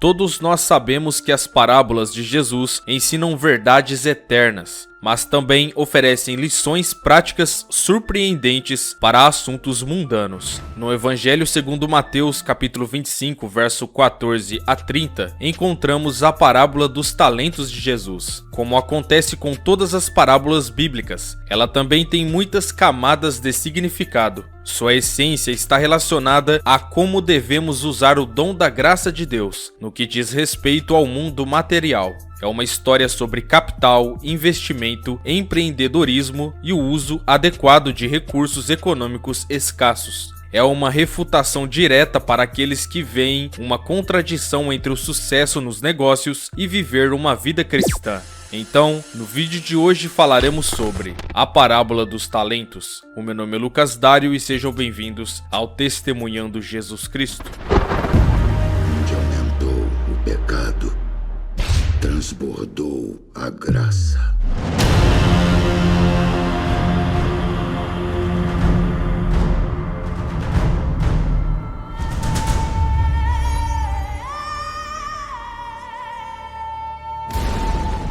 Todos nós sabemos que as parábolas de Jesus ensinam verdades eternas, mas também oferecem lições práticas surpreendentes para assuntos mundanos. No Evangelho segundo Mateus, capítulo 25, verso 14 a 30, encontramos a parábola dos talentos de Jesus. Como acontece com todas as parábolas bíblicas, ela também tem muitas camadas de significado. Sua essência está relacionada a como devemos usar o dom da graça de Deus, no que diz respeito ao mundo material. É uma história sobre capital, investimento, empreendedorismo e o uso adequado de recursos econômicos escassos. É uma refutação direta para aqueles que veem uma contradição entre o sucesso nos negócios e viver uma vida cristã. Então, no vídeo de hoje falaremos sobre a parábola dos talentos. O meu nome é Lucas Dário e sejam bem-vindos ao Testemunhando Jesus Cristo. Onde aumentou o pecado, transbordou a graça.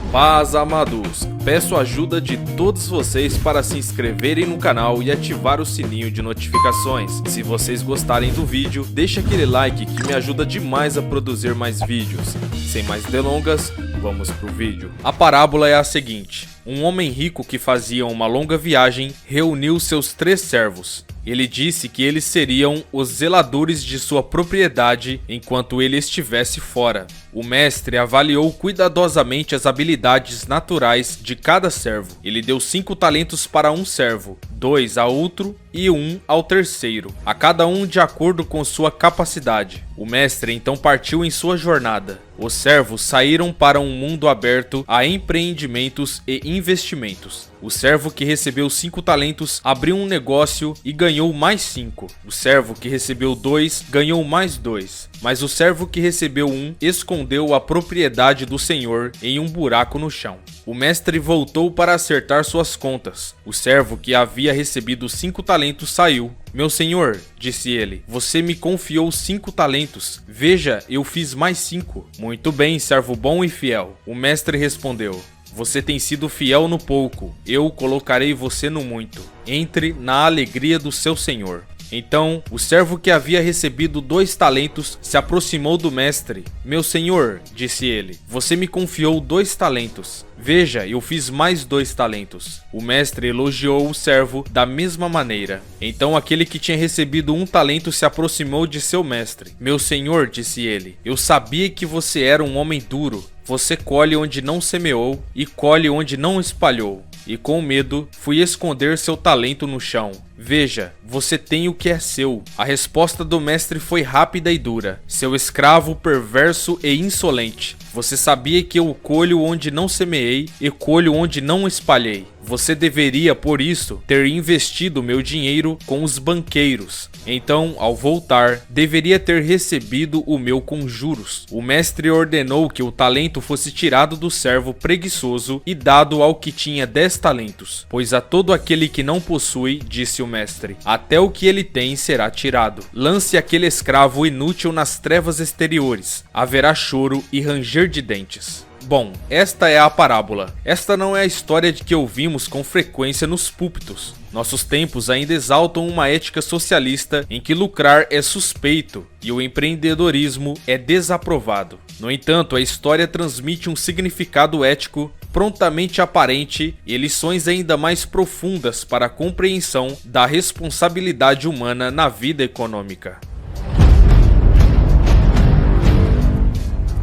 Paz, amados! Peço a ajuda de todos vocês para se inscreverem no canal e ativar o sininho de notificações. Se vocês gostarem do vídeo, deixa aquele like que me ajuda demais a produzir mais vídeos. Sem mais delongas, vamos pro vídeo. A parábola é a seguinte: um homem rico que fazia uma longa viagem reuniu seus 3 servos. Ele disse que eles seriam os zeladores de sua propriedade enquanto ele estivesse fora. O mestre avaliou cuidadosamente as habilidades naturais de cada servo. Ele deu 5 talentos para um servo, 2 a outro e 1 ao terceiro, a cada um de acordo com sua capacidade. O mestre então partiu em sua jornada. Os servos saíram para um mundo aberto a empreendimentos e investimentos. O servo que recebeu 5 talentos abriu um negócio e ganhou mais 5. O servo que recebeu 2 ganhou mais 2. Mas o servo que recebeu 1 escondeu a propriedade do senhor em um buraco no chão. O mestre voltou para acertar suas contas. O servo que havia recebido 5 talentos saiu. "Meu senhor", disse ele, "você me confiou 5 talentos. Veja, eu fiz mais 5. "Muito bem, servo bom e fiel", o mestre respondeu. "Você tem sido fiel no pouco, eu colocarei você no muito. Entre na alegria do seu senhor." Então, o servo que havia recebido 2 talentos se aproximou do mestre. "Meu senhor", disse ele, "você me confiou 2 talentos. Veja, eu fiz mais 2 talentos." O mestre elogiou o servo da mesma maneira. Então aquele que tinha recebido 1 talento se aproximou de seu mestre. "Meu senhor", disse ele, "eu sabia que você era um homem duro. Você colhe onde não semeou e colhe onde não espalhou. E com medo, fui esconder seu talento no chão. Veja, você tem o que é seu." A resposta do mestre foi rápida e dura. "Seu escravo perverso e insolente. Você sabia que eu colho onde não semeei e colho onde não espalhei. Você deveria, por isso, ter investido meu dinheiro com os banqueiros. Então, ao voltar, deveria ter recebido o meu com juros." O mestre ordenou que o talento fosse tirado do servo preguiçoso e dado ao que tinha 10 talentos. "Pois a todo aquele que não possui", disse o mestre, "até o que ele tem será tirado. Lance aquele escravo inútil nas trevas exteriores. Haverá choro e ranger de dentes." Bom, esta é a parábola. Esta não é a história de que ouvimos com frequência nos púlpitos. Nossos tempos ainda exaltam uma ética socialista em que lucrar é suspeito e o empreendedorismo é desaprovado. No entanto, a história transmite um significado ético prontamente aparente e lições ainda mais profundas para a compreensão da responsabilidade humana na vida econômica.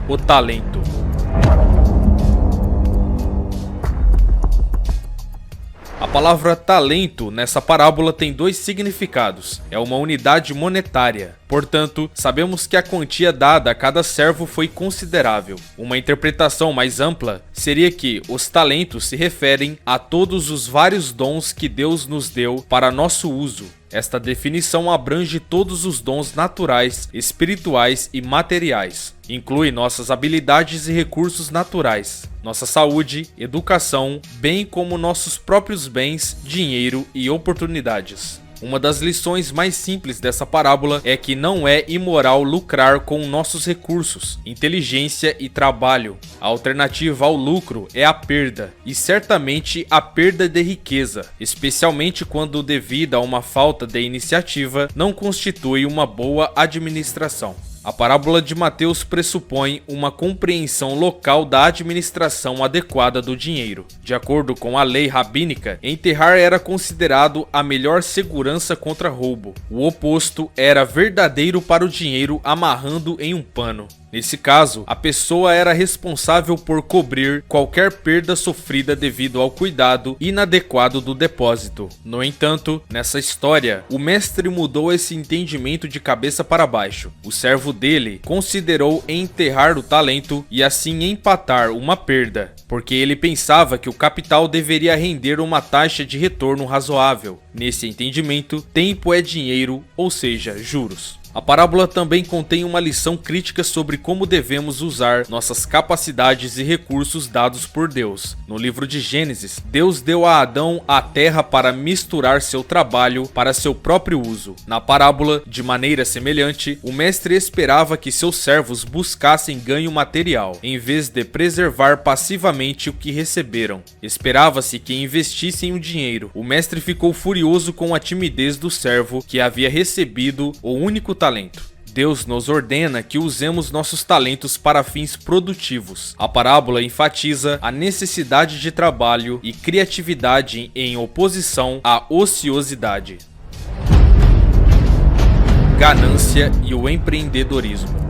O talento. A palavra talento nessa parábola tem 2 significados. É uma unidade monetária. Portanto, sabemos que a quantia dada a cada servo foi considerável. Uma interpretação mais ampla seria que os talentos se referem a todos os vários dons que Deus nos deu para nosso uso. Esta definição abrange todos os dons naturais, espirituais e materiais. Inclui nossas habilidades e recursos naturais, nossa saúde, educação, bem como nossos próprios bens, dinheiro e oportunidades. Uma das lições mais simples dessa parábola é que não é imoral lucrar com nossos recursos, inteligência e trabalho. A alternativa ao lucro é a perda, e certamente a perda de riqueza, especialmente quando devida a uma falta de iniciativa, não constitui uma boa administração. A parábola de Mateus pressupõe uma compreensão local da administração adequada do dinheiro. De acordo com a lei rabínica, enterrar era considerado a melhor segurança contra roubo. O oposto era verdadeiro para o dinheiro amarrando em um pano. Nesse caso, a pessoa era responsável por cobrir qualquer perda sofrida devido ao cuidado inadequado do depósito. No entanto, nessa história, o mestre mudou esse entendimento de cabeça para baixo. O servo dele considerou enterrar o talento e assim empatar uma perda, porque ele pensava que o capital deveria render uma taxa de retorno razoável. Nesse entendimento, tempo é dinheiro, ou seja, juros. A parábola também contém uma lição crítica sobre como devemos usar nossas capacidades e recursos dados por Deus. No livro de Gênesis, Deus deu a Adão a terra para misturar seu trabalho para seu próprio uso. Na parábola, de maneira semelhante, o mestre esperava que seus servos buscassem ganho material, em vez de preservar passivamente o que receberam. Esperava-se que investissem o dinheiro. O mestre ficou furioso com a timidez do servo que havia recebido o único talento. Deus nos ordena que usemos nossos talentos para fins produtivos. A parábola enfatiza a necessidade de trabalho e criatividade em oposição à ociosidade. Ganância e o empreendedorismo.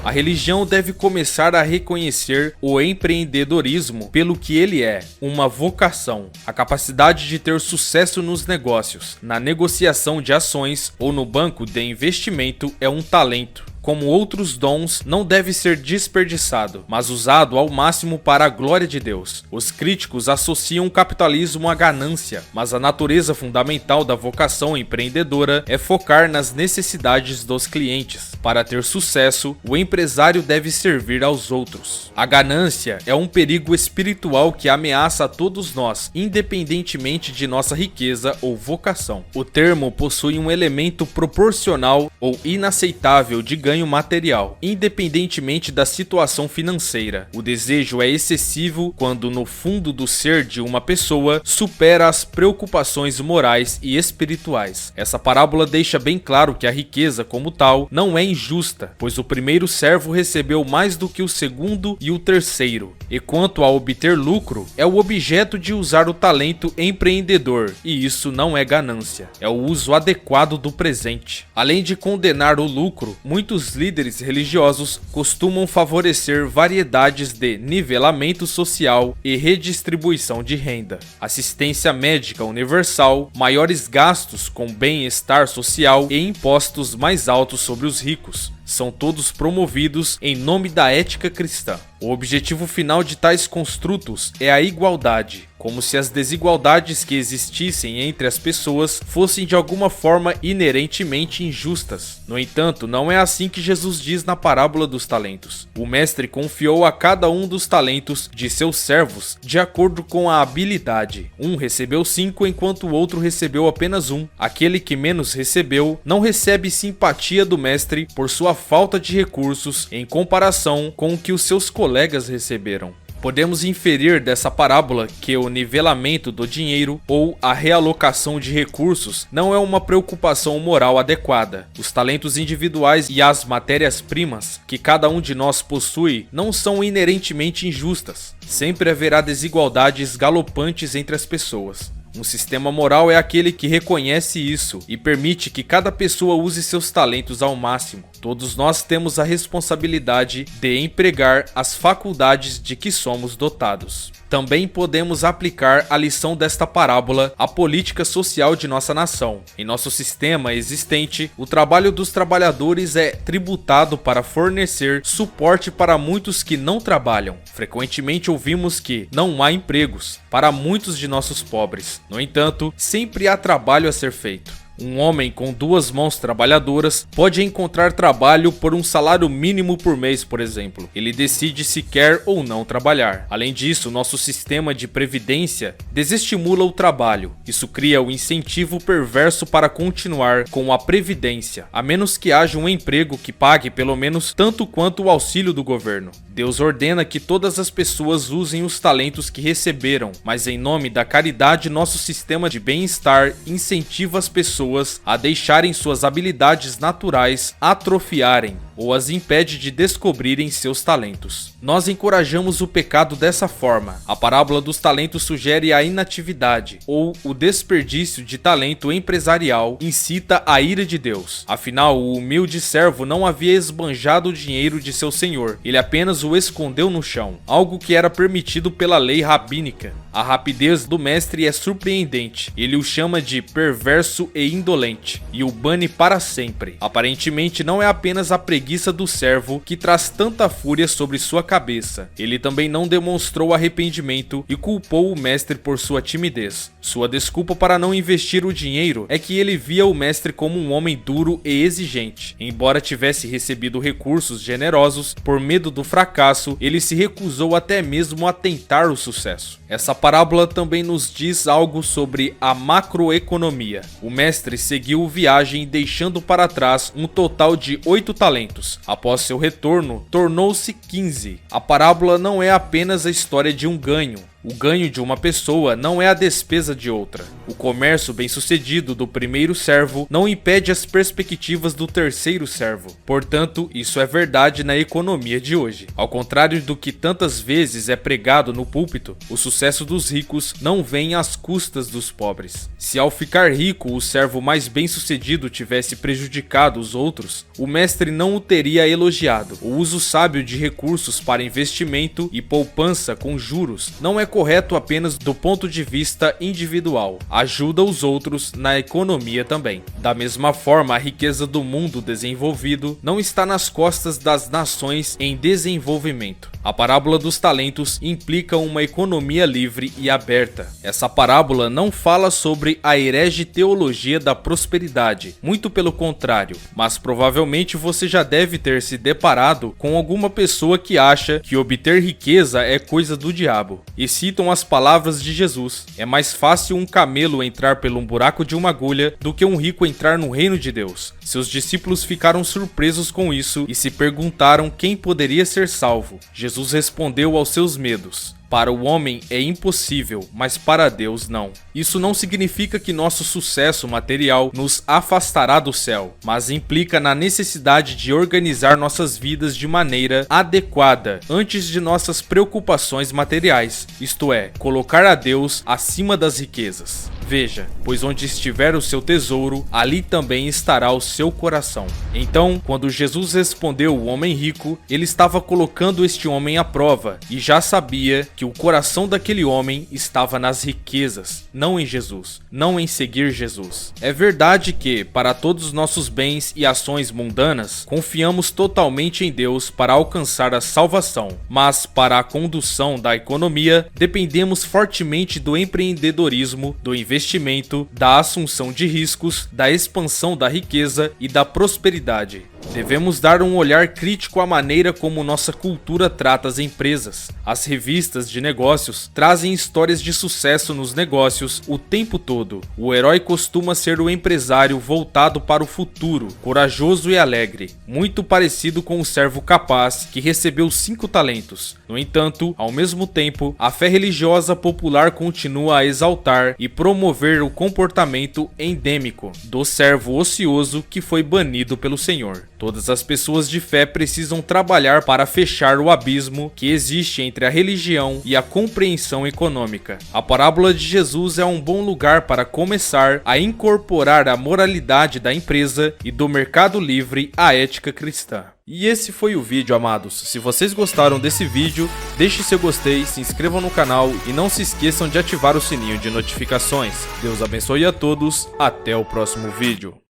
A religião deve começar a reconhecer o empreendedorismo pelo que ele é, uma vocação. A capacidade de ter sucesso nos negócios, na negociação de ações ou no banco de investimento é um talento. Como outros dons, não deve ser desperdiçado, mas usado ao máximo para a glória de Deus. Os críticos associam o capitalismo à ganância, mas a natureza fundamental da vocação empreendedora é focar nas necessidades dos clientes. Para ter sucesso, o empresário deve servir aos outros. A ganância é um perigo espiritual que ameaça a todos nós, independentemente de nossa riqueza ou vocação. O termo possui um elemento proporcional ou inaceitável de ganho material, independentemente da situação financeira. O desejo é excessivo quando no fundo do ser de uma pessoa supera as preocupações morais e espirituais. Essa parábola deixa bem claro que a riqueza como tal não é injusta, pois o primeiro servo recebeu mais do que o segundo e o terceiro. E quanto a obter lucro, é o objeto de usar o talento empreendedor, e isso não é ganância, é o uso adequado do presente. Além de condenar o lucro, muitos líderes religiosos costumam favorecer variedades de nivelamento social e redistribuição de renda, assistência médica universal, maiores gastos com bem-estar social e impostos mais altos sobre os ricos. São todos promovidos em nome da ética cristã. O objetivo final de tais construtos é a igualdade, como se as desigualdades que existissem entre as pessoas fossem de alguma forma inerentemente injustas. No entanto, não é assim que Jesus diz na parábola dos talentos. O mestre confiou a cada um dos talentos de seus servos de acordo com a habilidade. Um recebeu 5 enquanto o outro recebeu apenas 1. Aquele que menos recebeu não recebe simpatia do mestre por sua falta de recursos em comparação com o que os seus colegas receberam. Podemos inferir dessa parábola que o nivelamento do dinheiro ou a realocação de recursos não é uma preocupação moral adequada. Os talentos individuais e as matérias-primas que cada um de nós possui não são inerentemente injustas. Sempre haverá desigualdades galopantes entre as pessoas. Um sistema moral é aquele que reconhece isso e permite que cada pessoa use seus talentos ao máximo. Todos nós temos a responsabilidade de empregar as faculdades de que somos dotados. Também podemos aplicar a lição desta parábola à política social de nossa nação. Em nosso sistema existente, o trabalho dos trabalhadores é tributado para fornecer suporte para muitos que não trabalham. Frequentemente ouvimos que não há empregos para muitos de nossos pobres. No entanto, sempre há trabalho a ser feito. Um homem com 2 mãos trabalhadoras pode encontrar trabalho por um salário mínimo por mês, por exemplo. Ele decide se quer ou não trabalhar. Além disso, nosso sistema de previdência desestimula o trabalho. Isso cria o incentivo perverso para continuar com a previdência, a menos que haja um emprego que pague pelo menos tanto quanto o auxílio do governo. Deus ordena que todas as pessoas usem os talentos que receberam, mas em nome da caridade, nosso sistema de bem-estar incentiva as pessoas a deixarem suas habilidades naturais atrofiarem ou as impede de descobrirem seus talentos. Nós encorajamos o pecado dessa forma. A parábola dos talentos sugere a inatividade ou o desperdício de talento empresarial incita a ira de Deus. Afinal, o humilde servo não havia esbanjado o dinheiro de seu senhor, ele apenas o escondeu no chão, algo que era permitido pela lei rabínica. A rapidez do mestre é surpreendente. Ele o chama de perverso e indolente e o bane para sempre. Aparentemente, não é apenas a preguiça do servo que traz tanta fúria sobre sua cabeça. Ele também não demonstrou arrependimento e culpou o mestre por sua timidez. Sua desculpa para não investir o dinheiro é que ele via o mestre como um homem duro e exigente. Embora tivesse recebido recursos generosos, por medo do fracasso, ele se recusou até mesmo a tentar o sucesso. Essa parábola também nos diz algo sobre a macroeconomia. O mestre seguiu viagem deixando para trás um total de 8 talentos. Após seu retorno, tornou-se 15. A parábola não é apenas a história de um ganho. O ganho de uma pessoa não é a despesa de outra. O comércio bem-sucedido do primeiro servo não impede as perspectivas do terceiro servo. Portanto, isso é verdade na economia de hoje. Ao contrário do que tantas vezes é pregado no púlpito, o sucesso dos ricos não vem às custas dos pobres. Se ao ficar rico o servo mais bem-sucedido tivesse prejudicado os outros, o mestre não o teria elogiado. O uso sábio de recursos para investimento e poupança com juros não é correto apenas do ponto de vista individual, ajuda os outros na economia também. Da mesma forma, a riqueza do mundo desenvolvido não está nas costas das nações em desenvolvimento. A parábola dos talentos implica uma economia livre e aberta. Essa parábola não fala sobre a herege teologia da prosperidade, muito pelo contrário, mas provavelmente você já deve ter se deparado com alguma pessoa que acha que obter riqueza é coisa do diabo. E citam as palavras de Jesus: é mais fácil um camelo entrar pelo buraco de uma agulha do que um rico entrar no reino de Deus. Seus discípulos ficaram surpresos com isso e se perguntaram quem poderia ser salvo. Jesus respondeu aos seus medos: para o homem é impossível, mas para Deus não. Isso não significa que nosso sucesso material nos afastará do céu, mas implica na necessidade de organizar nossas vidas de maneira adequada antes de nossas preocupações materiais, isto é, colocar a Deus acima das riquezas. Veja, pois onde estiver o seu tesouro, ali também estará o seu coração. Então, quando Jesus respondeu o homem rico, ele estava colocando este homem à prova e já sabia que o coração daquele homem estava nas riquezas, não em Jesus, não em seguir Jesus. É verdade que, para todos os nossos bens e ações mundanas, confiamos totalmente em Deus para alcançar a salvação, mas para a condução da economia, dependemos fortemente do empreendedorismo, do investimento, da assunção de riscos, da expansão da riqueza e da prosperidade. Devemos dar um olhar crítico à maneira como nossa cultura trata as empresas. As revistas de negócios trazem histórias de sucesso nos negócios o tempo todo. O herói costuma ser o empresário voltado para o futuro, corajoso e alegre, muito parecido com o servo capaz que recebeu 5 talentos. No entanto, ao mesmo tempo, a fé religiosa popular continua a exaltar e promover o comportamento endêmico do servo ocioso que foi banido pelo Senhor. Todas as pessoas de fé precisam trabalhar para fechar o abismo que existe entre a religião e a compreensão econômica. A parábola de Jesus é um bom lugar para começar a incorporar a moralidade da empresa e do mercado livre à ética cristã. E esse foi o vídeo, amados. Se vocês gostaram desse vídeo, deixe seu gostei, se inscrevam no canal e não se esqueçam de ativar o sininho de notificações. Deus abençoe a todos, até o próximo vídeo.